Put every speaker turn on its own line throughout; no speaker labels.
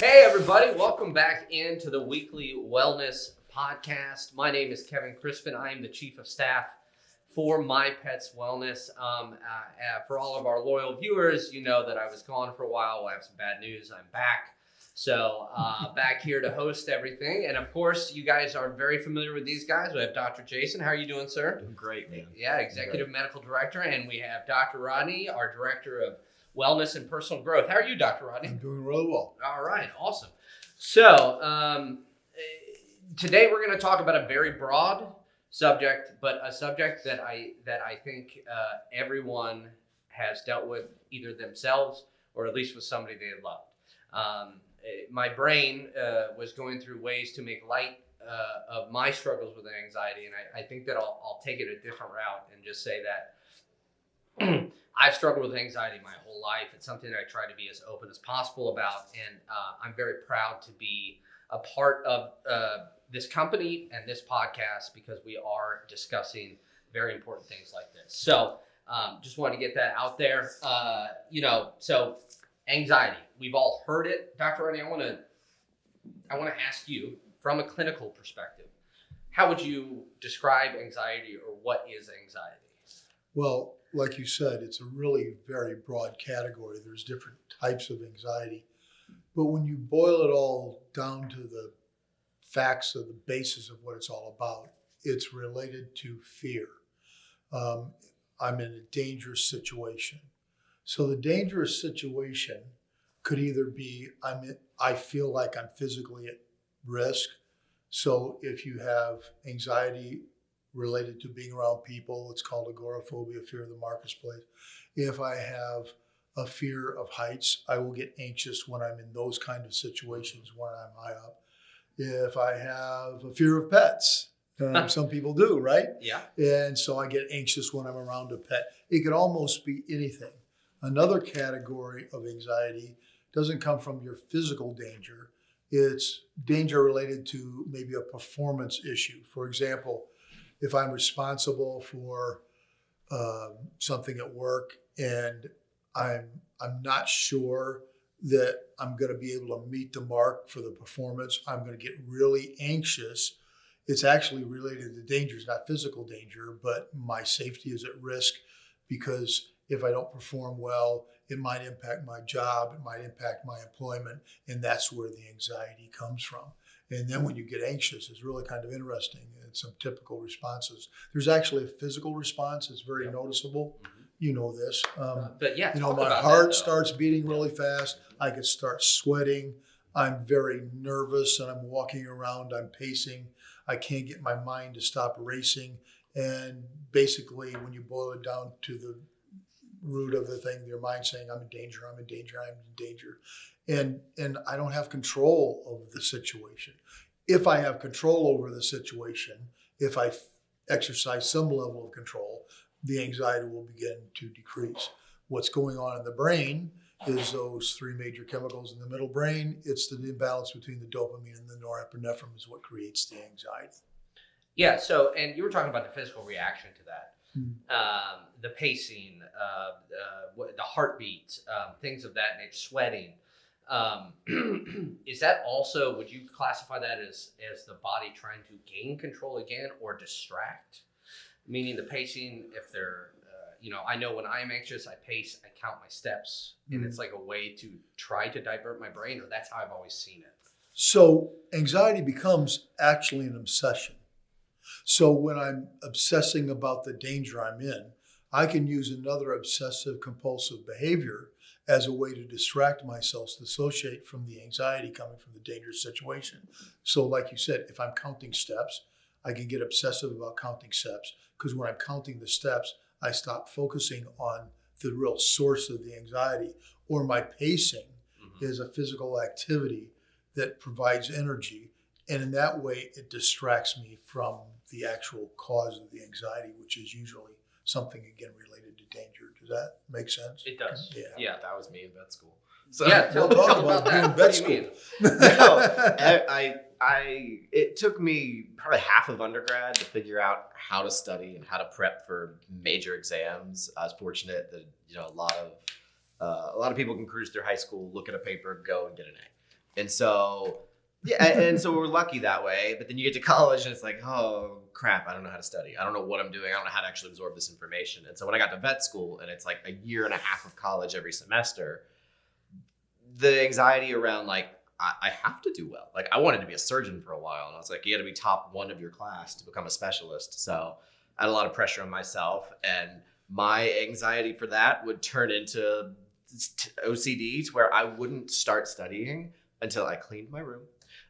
Hey everybody, welcome back into the weekly wellness podcast. My name is Kevin Crispin. I am the chief of staff for My Pets Wellness. For all of our loyal viewers, you know that I was gone for a while. I have some bad news. I'm back. So back here to host everything. And of course, you guys are very familiar with these guys. We have Dr. Jason. How are you doing, sir?
Doing great, man.
Yeah, executive medical director. And we have Dr. Rodney, our director of wellness and personal growth. How are you, Dr. Rodney?
I'm doing really well.
All right, awesome. So today we're going to talk about a very broad subject, but a subject that I think everyone has dealt with either themselves or at least with somebody they loved. My brain was going through ways to make light of my struggles with anxiety, and I think that I'll take it a different route and just say that I've struggled with anxiety my whole life. It's something that I try to be as open as possible about, and I'm very proud to be a part of this company and this podcast because we are discussing very important things like this. So just wanted to get that out there. So anxiety, we've all heard it. Dr. Rodney, I want to ask you from a clinical perspective, how would you describe anxiety or what is anxiety?
Well, like you said, it's a really very broad category. There's different types of anxiety. But when you boil it all down to the facts of the basis of what it's all about, it's related to fear. I'm in a dangerous situation. So the dangerous situation could either be I feel like I'm physically at risk. So if you have anxiety related to being around people, it's called agoraphobia, fear of the marketplace. If I have a fear of heights, I will get anxious when I'm in those kind of situations when I'm high up. If I have a fear of pets, some people do, right?
Yeah.
And so I get anxious when I'm around a pet. It could almost be anything. Another category of anxiety doesn't come from your physical danger. It's danger related to maybe a performance issue. For example, if I'm responsible for something at work and I'm not sure that I'm going to be able to meet the mark for the performance, I'm going to get really anxious. It's actually related to dangers, not physical danger, but my safety is at risk because if I don't perform well, it might impact my job, it might impact my employment, and that's where the anxiety comes from. And then when you get anxious, it's really kind of interesting. It's some typical responses. There's actually a physical response. It's very noticeable. Mm-hmm. You know this.
But yeah,
my heart starts beating really fast. I can start sweating. I'm very nervous and I'm walking around. I'm pacing. I can't get my mind to stop racing. And basically, when you boil it down to the root of the thing, your mind saying, I'm in danger, I'm in danger, I'm in danger. And I don't have control over the situation. If I have control over the situation, if I exercise some level of control, the anxiety will begin to decrease. What's going on in the brain is those three major chemicals in the middle brain. It's the imbalance between the dopamine and the norepinephrine is what creates the anxiety.
Yeah, so, and you were talking about the physical reaction to that. The pacing, the heartbeat, things of that nature, sweating. Is that also, would you classify that as the body trying to gain control again or distract? Meaning the pacing, if they're, I know when I'm anxious, I pace, I count my steps, and it's like a way to try to divert my brain, or that's how I've always seen it.
So anxiety becomes actually an obsession. So when I'm obsessing about the danger I'm in, I can use another obsessive compulsive behavior as a way to distract myself, dissociate from the anxiety coming from the dangerous situation. So like you said, if I'm counting steps, I can get obsessive about counting steps because when I'm counting the steps, I stop focusing on the real source of the anxiety. Or my pacing is a physical activity that provides energy. And in that way, it distracts me from the actual cause of the anxiety, which is usually something, again, related to danger. Does that make sense?
It does.
Yeah, that was me in vet school. So
yeah,
we'll talk about that in vet school.
It took me probably half of undergrad to figure out how to study and how to prep for major exams. I was fortunate that a lot of people can cruise through high school, look at a paper, go and get an A. And so, yeah, and so we're lucky that way. But then you get to college and it's like, oh crap, I don't know how to study. I don't know what I'm doing. I don't know how to actually absorb this information. And so when I got to vet school and it's like a year and a half of college every semester, the anxiety around like, I have to do well. Like I wanted to be a surgeon for a while. And I was like, you got to be top one of your class to become a specialist. So I had a lot of pressure on myself, and my anxiety for that would turn into OCD, to where I wouldn't start studying until I cleaned my room.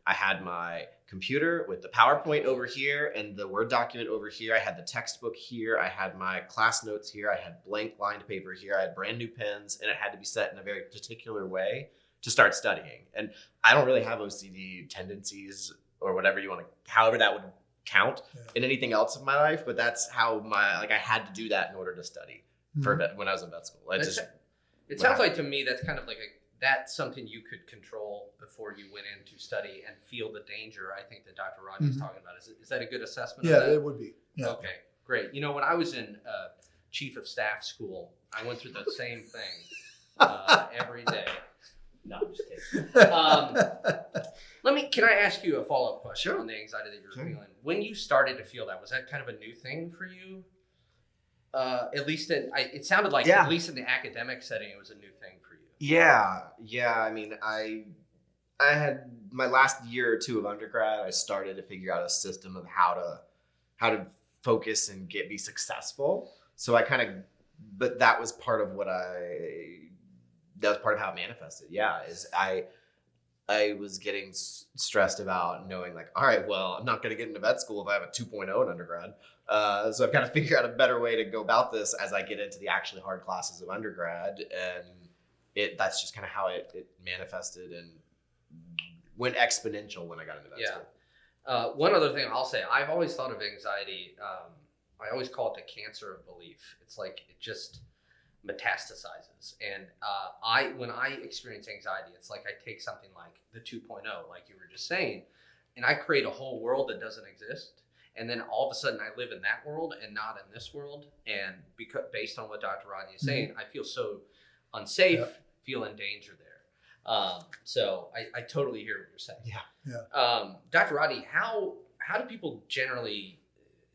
I had my computer with the PowerPoint over here and the Word document over here. I had the textbook here. I had my class notes here. I had blank lined paper here. I had brand new pens, and it had to be set in a very particular way to start studying. And I don't really have OCD tendencies or whatever you want to, however that would count in anything else in my life, but that's how I had to do that in order to study for vet, when I was in vet school.
It sounds like to me that's kind of like that's something you could control before you went in to study and feel the danger. I think that Dr. Rodney is talking about. Is that a good assessment?
Yeah,
of that?
it would be. Yeah.
Okay, great. You know, when I was in chief of staff school, I went through the same thing every day. No, I'm just kidding. Can I ask you a follow-up question on the anxiety that you were feeling? When you started to feel that, was that kind of a new thing for you? At least it sounded like at least in the academic setting, it was a new thing for you. Yeah.
I mean, I had my last year or two of undergrad, I started to figure out a system of how to focus and be successful. So but that was part of that was part of how it manifested. Yeah, is I was getting stressed about knowing like, all right, well, I'm not going to get into vet school if I have a 2.0 in undergrad. So I've got to figure out a better way to go about this as I get into the actually hard classes of undergrad. And that's just kind of how it manifested and went exponential when I got into vet school.
One other thing I'll say, I've always thought of anxiety, I always call it the cancer of belief. It's like it just metastasizes. And when I experience anxiety, it's like I take something like the 2.0, like you were just saying, and I create a whole world that doesn't exist. And then all of a sudden I live in that world and not in this world. And based on what Dr. Rodney is saying, I feel so unsafe, feel in danger there. So I totally hear what you're saying.
Yeah.
Dr. Rodney, how do people generally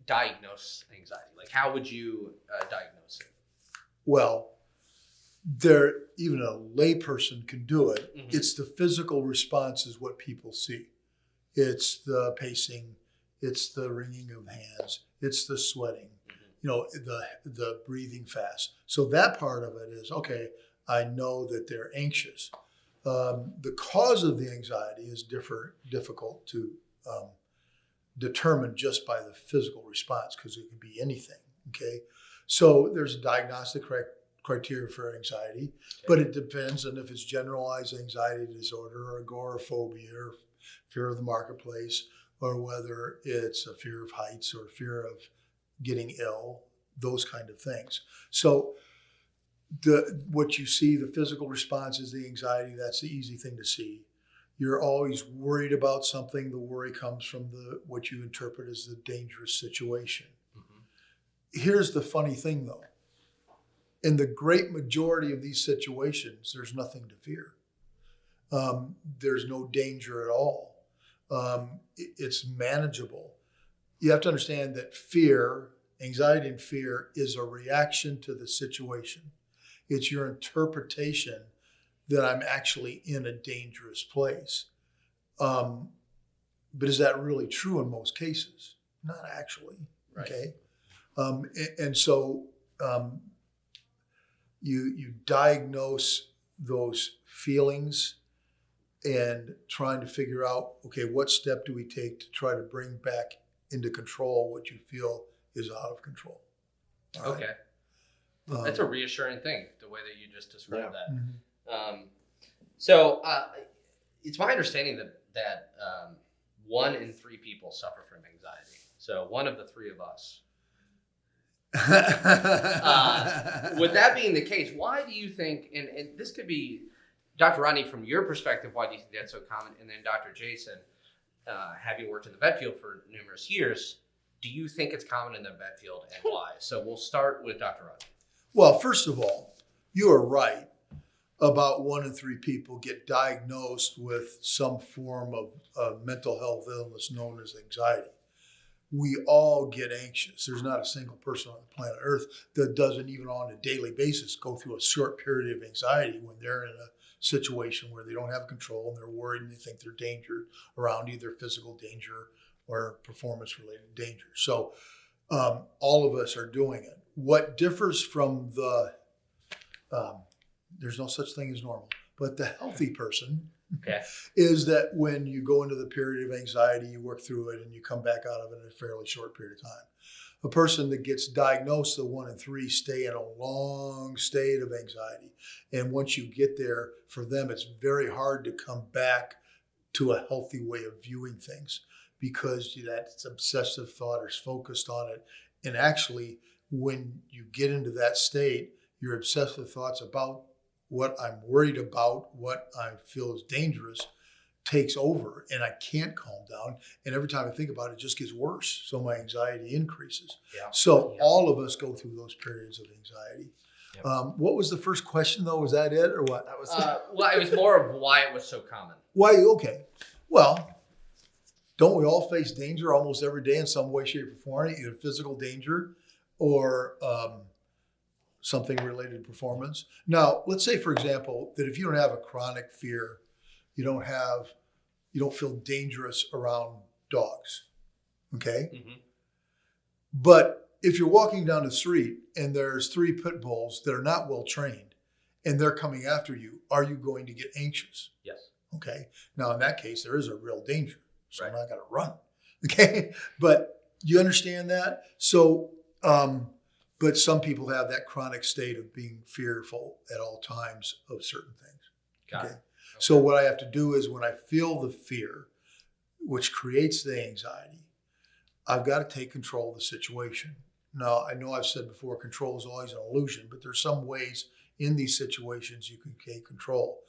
diagnose anxiety? Like how would you diagnose it?
Well, even a layperson can do it. Mm-hmm. It's the physical response is what people see. It's the pacing, it's the wringing of hands, it's the sweating, the breathing fast. So that part of it is, okay, I know that they're anxious. The cause of the anxiety is difficult to determine just by the physical response, because it can be anything, okay? So there's a diagnostic criteria for anxiety, but it depends on if it's generalized anxiety disorder or agoraphobia or fear of the marketplace, or whether it's a fear of heights or fear of getting ill, those kind of things. So what you see, the physical response is the anxiety. That's the easy thing to see. You're always worried about something. The worry comes from what you interpret as the dangerous situation. Here's the funny thing, though. In the great majority of these situations, there's nothing to fear. There's no danger at all. It's manageable. You have to understand that anxiety and fear is a reaction to the situation. It's your interpretation that I'm actually in a dangerous place. But is that really true in most cases? Not actually, right. Okay? And so you diagnose those feelings and trying to figure out, okay, what step do we take to try to bring back into control what you feel is out of control? All
okay. Right? That's a reassuring thing, the way that you just described that. Mm-hmm. So it's my understanding that 1 in 3 people suffer from anxiety. So one of the 3 of us. With that being the case, why do you think, and this could be, Dr. Rodney, from your perspective, why do you think that's so common? And then Dr. Jason, having worked in the vet field for numerous years, do you think it's common in the vet field and why? So we'll start with Dr. Rodney.
Well, first of all, you are right. about 1 in 3 people get diagnosed with some form of mental health illness known as anxiety. We all get anxious. There's not a single person on the planet Earth that doesn't, even on a daily basis, go through a short period of anxiety when they're in a situation where they don't have control and they're worried and they think they're danger around either physical danger or performance-related danger. So all of us are doing it. What differs from there's no such thing as normal, but the healthy person is that when you go into the period of anxiety, you work through it and you come back out of it in a fairly short period of time. A person that gets diagnosed, the 1 in 3, stay in a long state of anxiety. And once you get there, for them, it's very hard to come back to a healthy way of viewing things because that obsessive thought is focused on it. And actually, when you get into that state, your obsessive thoughts about what I'm worried about, what I feel is dangerous, takes over, and I can't calm down. And every time I think about it, it just gets worse. So my anxiety increases. Yeah. So all of us go through those periods of anxiety. Yep. What was the first question, though? Was that it, or what?
That was well, it was more of why it was so common.
Why? Okay. Well, don't we all face danger almost every day in some way, shape, or form? Either physical danger or something related to performance. Now, let's say, for example, that if you don't have a chronic fear, you don't feel dangerous around dogs, okay? Mm-hmm. But if you're walking down the street and there's 3 pit bulls that are not well trained and they're coming after you, are you going to get anxious?
Yes.
Okay. Now, in that case, there is a real danger, so I'm not going to run, okay? But you understand that? So, but some people have that chronic state of being fearful at all times of certain things.
Got it.
So what I have to do is when I feel the fear, which creates the anxiety, I've got to take control of the situation. Now, I know I've said before, control is always an illusion, but there's some ways in these situations you can take control.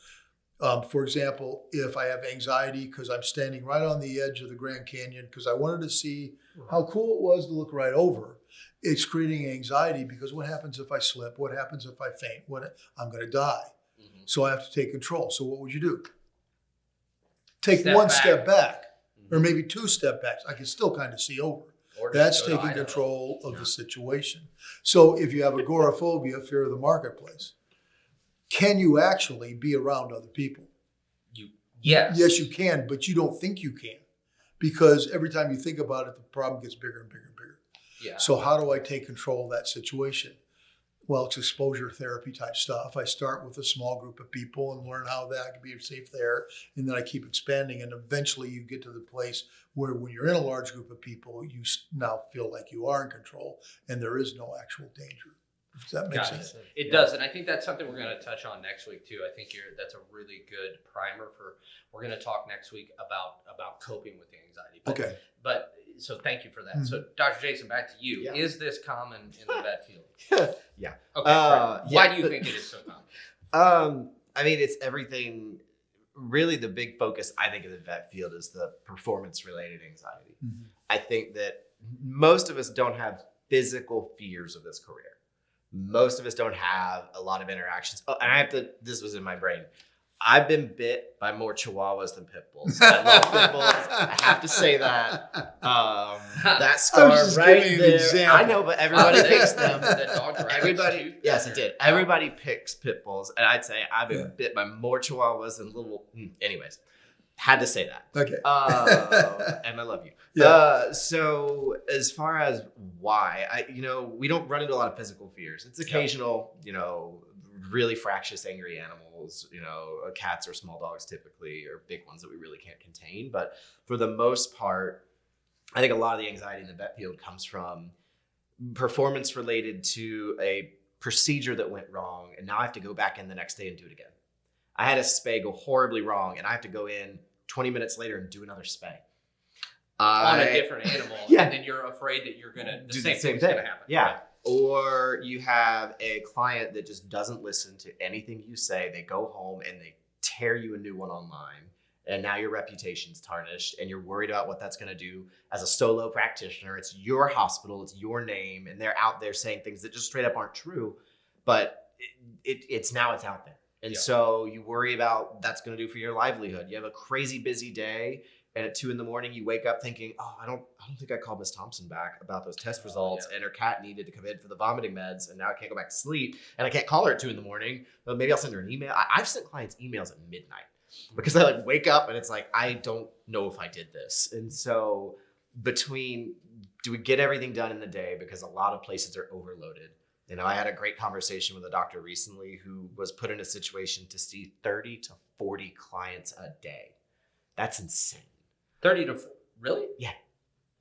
For example, if I have anxiety because I'm standing right on the edge of the Grand Canyon because I wanted to see how cool it was to look right over, it's creating anxiety because what happens if I slip? What happens if I faint? I'm going to die. Mm-hmm. So I have to take control. So what would you do? Take step back, or maybe 2 step backs. I can still kind of see over. That's taking control of the situation. So if you have agoraphobia, fear of the marketplace, can you actually be around other people?
Yes.
Yes, you can, but you don't think you can because every time you think about it, the problem gets bigger and bigger and bigger. Yeah. So how do I take control of that situation? Well, it's exposure therapy type stuff. I start with a small group of people and learn how that can be safe there. And then I keep expanding. And eventually you get to the place where when you're in a large group of people, you now feel like you are in control and there is no actual danger. Does that make sense?
It does. And I think that's something we're going to touch on next week too. I think that's a really good primer we're going to talk next week about coping with the anxiety. But so thank you for that. Mm-hmm. So Dr. Jason, back to you. Yeah. Is this common in the vet field?
Yeah.
Okay. Why do you think it is so common?
I mean, it's everything. Really, the big focus, I think, of the vet field is the performance-related anxiety. Mm-hmm. I think that most of us don't have physical fears of this career. Most of us don't have a lot of interactions. Oh, and this was in my brain. I've been bit by more chihuahuas than pit bulls. I love pit bulls. I have to say that. That scar right there. I know, but everybody picks them. Everybody, yes, it did. Everybody picks pit bulls, and I'd say I've been bit by more chihuahuas than little. Anyways, had to say that.
Okay.
And I love you. Yeah. So as far as why, we don't run into a lot of physical fears. It's occasional, really fractious, angry animals, cats or small dogs typically, or big ones that we really can't contain. But for the most part, I think a lot of the anxiety in the vet field comes from performance related to a procedure that went wrong. And now I have to go back in the next day and do it again. I had a spay go horribly wrong and I have to go in 20 minutes later and do another spay.
On a different animal. Yeah. And then you're afraid that you're going to, the same thing's going to happen.
Yeah. Right? Or you have a client that just doesn't listen to anything you say. They go home and they tear you a new one online. And now your reputation's tarnished and you're worried about what that's going to do as a solo practitioner. It's your hospital, it's your name, and they're out there saying things that just straight up aren't true. But it's out there. And so you worry about that's going to do for your livelihood. You have a crazy busy day, and at 2 a.m. you wake up thinking, oh, I don't think I called Miss Thompson back about those test results, and her cat needed to come in for the vomiting meds, and now I can't go back to sleep, and I can't call her at 2 a.m. But maybe I'll send her an email. I've sent clients emails at midnight because I like wake up and it's like, I don't know if I did this. And so between, do we get everything done in the day? Because a lot of places are overloaded. You know, I had a great conversation with a doctor recently who was put in a situation to see 30 to 40 clients a day. That's insane.
30 to 40. Really?
Yeah.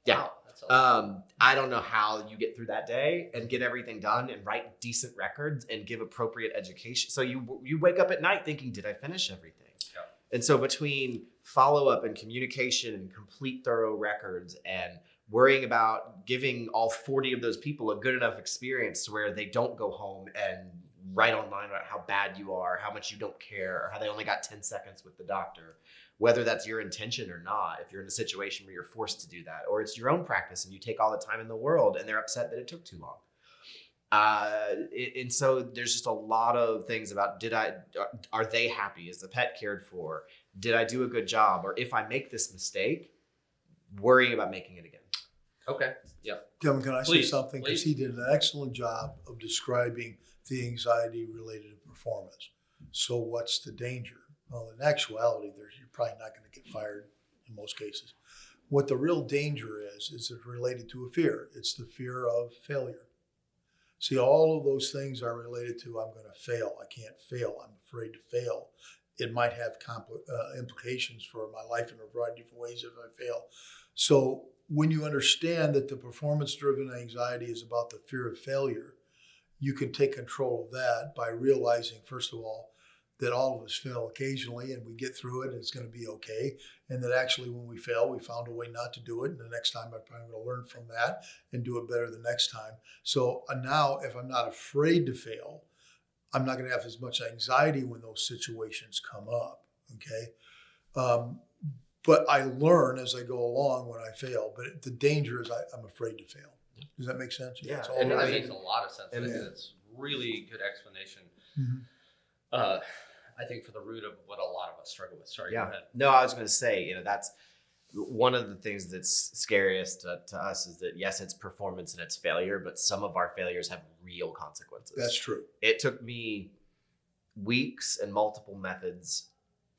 Wow, that's a lot.
I don't know how you get through that day and get everything done and write decent records and give appropriate education. So you wake up at night thinking, did I finish everything?
Yeah.
And so between follow-up and communication and complete thorough records and worrying about giving all 40 of those people a good enough experience to where they don't go home and write online about how bad you are, how much you don't care, or how they only got 10 seconds with the doctor, whether that's your intention or not, if you're in a situation where you're forced to do that, or it's your own practice and you take all the time in the world and they're upset that it took too long. And so there's just a lot of things about, are they happy? Is the pet cared for? Did I do a good job? Or if I make this mistake, worrying about making it again.
Okay. Yeah.
Kevin, can I say something?
Please.
Because he did an excellent job of describing the anxiety related to performance. So what's the danger? Well, in actuality, you're probably not going to get fired in most cases. What the real danger is it's related to a fear. It's the fear of failure. See, all of those things are related to, I'm going to fail. I can't fail. I'm afraid to fail. It might have implications for my life in a variety of different ways if I fail. So when you understand that the performance-driven anxiety is about the fear of failure, you can take control of that by realizing, first of all, that all of us fail occasionally and we get through it and it's going to be okay. And that actually when we fail, we found a way not to do it. And the next time I'm probably going to learn from that and do it better the next time. So now if I'm not afraid to fail, I'm not going to have as much anxiety when those situations come up. Okay. But I learn as I go along when I fail. But the danger is I'm afraid to fail. Does that make sense?
Yeah.
That's all
And
it
that
is.
makes a lot of sense.
And
It's really good explanation.
Mhm.
I think for the root of what a lot of us struggle with. Sorry,
Yeah.
go ahead.
No, I was going to say, that's one of the things that's scariest to us is that, yes, it's performance and it's failure, but some of our failures have real consequences.
That's true.
It took me weeks and multiple methods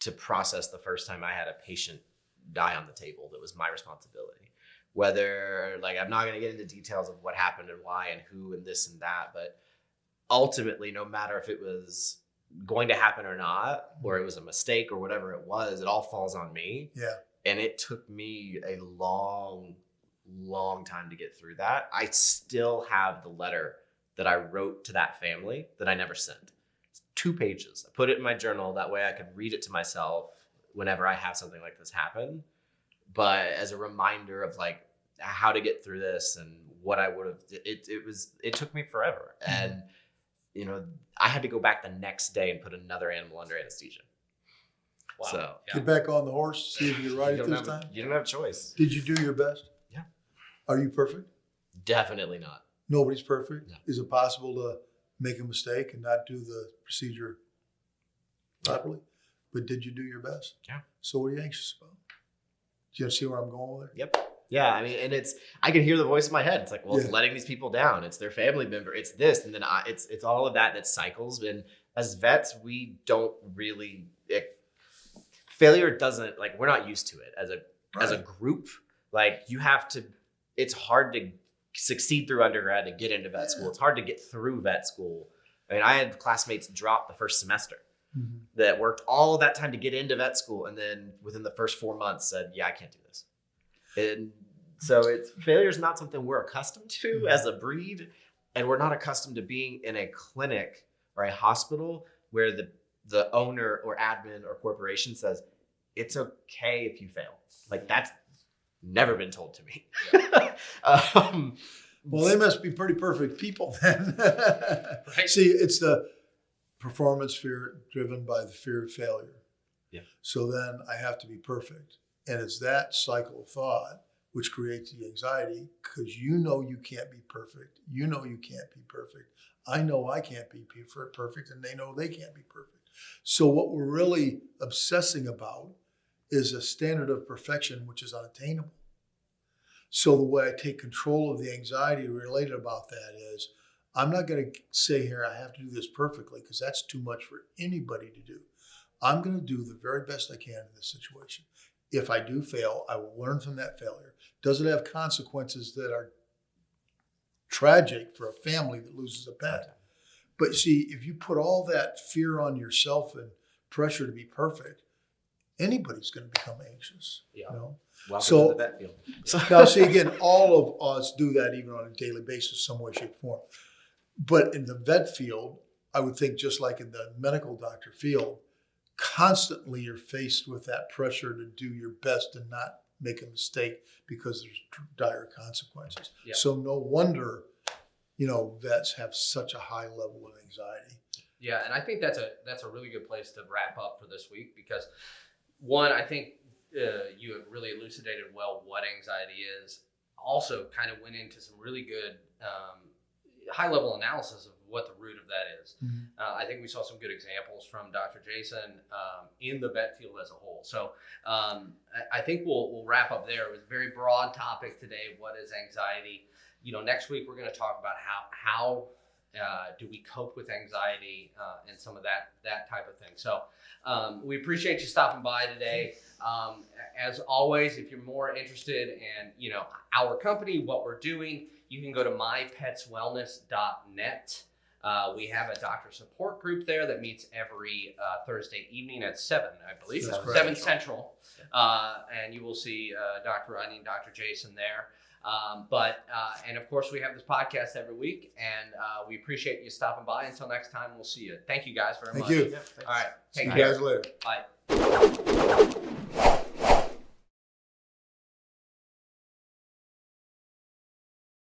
to process the first time I had a patient die on the table that was my responsibility. Whether, I'm not going to get into details of what happened and why and who and this and that, but ultimately, no matter if it was going to happen or not, or it was a mistake or whatever it was, it all falls on me.
Yeah.
And it took me a long, long time to get through that. I still have the letter that I wrote to that family that I never sent. It's 2 pages. I put it in my journal. That way I could read it to myself whenever I have something like this happen. But as a reminder of how to get through this and what I would have, it took me forever. And I had to go back the next day and put another animal under anesthesia.
Wow.
So
Get back on the horse, see if you're right at this time.
You don't have a choice.
Did you do your best?
Yeah.
Are you perfect?
Definitely not.
Nobody's perfect.
No.
Is it possible to make a mistake and not do the procedure properly? But did you do your best?
Yeah.
So what are you anxious about? Do you see where I'm going with it?
Yep. Yeah, I mean, and I can hear the voice in my head. It's like, well, it's
Yeah.
letting these people down. It's their family member. It's this, and then it's all of that cycles. And as vets, we don't really failure doesn't we're not used to it as a group. You have to. It's hard to succeed through undergrad to get into vet school. It's hard to get through vet school. I mean, I had classmates drop the first semester that worked all of that time to get into vet school, and then within the first 4 months said, "Yeah, I can't do this." And so failure is not something we're accustomed to as a breed, and we're not accustomed to being in a clinic or a hospital where the owner or admin or corporation says it's okay if you fail. That's never been told to me.
Well, they must be pretty perfect people then.
Right.
See, it's the performance fear driven by the fear of failure.
Yeah.
So then I have to be perfect. And it's that cycle of thought which creates the anxiety because you can't be perfect. You know you can't be perfect. I know I can't be perfect and they know they can't be perfect. So what we're really obsessing about is a standard of perfection which is unattainable. So the way I take control of the anxiety related about that is I'm not going to say here I have to do this perfectly because that's too much for anybody to do. I'm going to do the very best I can in this situation. If I do fail, I will learn from that failure. Does it have consequences that are tragic for a family that loses a pet? But see, if you put all that fear on yourself and pressure to be perfect, anybody's going to become anxious.
Yeah.
You know?
Welcome
So-
to the vet field.
Now, see, again, all of us do that even on a daily basis, some way, shape, form. But in the vet field, I would think just like in the medical doctor field, constantly you're faced with that pressure to do your best and not make a mistake because there's dire consequences.
Yeah.
So no wonder, vets have such a high level of anxiety.
Yeah, and I think that's a really good place to wrap up for this week because, one, I think you have really elucidated well what anxiety is. Also, kind of went into some really good high-level analysis of what the root of that is.
Mhm.
I think we saw some good examples from Dr. Jason in the vet field as a whole. So I think we'll wrap up there. It was a very broad topic today. What is anxiety? Next week we're going to talk about how do we cope with anxiety and some of that type of thing. So we appreciate you stopping by today. As always, if you're more interested in our company, what we're doing, you can go to mypetswellness.net. We have a doctor support group there that meets every Thursday evening at 7, I believe.
That's
7
correct.
Central. And you will see Dr. Rodney and Dr. Jason there. And of course, we have this podcast every week, and we appreciate you stopping by. Until next time, we'll see you. Thank you guys very
Thank
much.
you.
All right.
See
Take
you
care.
guys later.
Bye.